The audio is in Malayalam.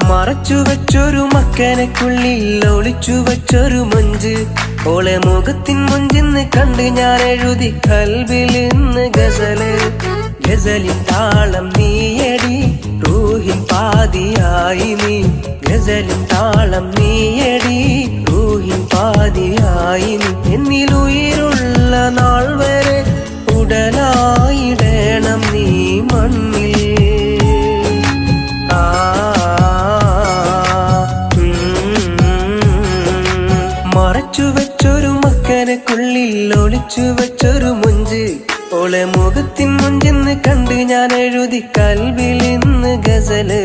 മറച്ചു വെച്ചൊരു മക്കനക്കുള്ളിൽ ഒളിച്ചു വെച്ചൊരു മൊഞ്ച് ഓളെ മുഖത്തിൻ മൊഞ്ചെന്ന് കണ്ട് ഞാൻ എഴുതി കൽബിൽ ഇന്ന് ഗസല്. ഗസലിൻ താളം നീയടി റൂഹിൻ പാതിയായി നീ. ഗസലിൻ താളം നീയടി റൂഹിൻ പാതിയായി നീ. എന്നിലുயிருള്ള നാൾ വരെ ഉടലായിടണം നീ മണ്ണിൽ. മറച്ചു വെച്ചൊരു മക്കനക്കുള്ളിൽ ഒളിച്ചു വെച്ചൊരു മുഞ്ച് ഓളെ മുഖത്തിൻ മുഞ്ചെന്ന് കണ്ട് ഞാൻ എഴുതി കൽബിൽ ഇന്ന് ഗസല്.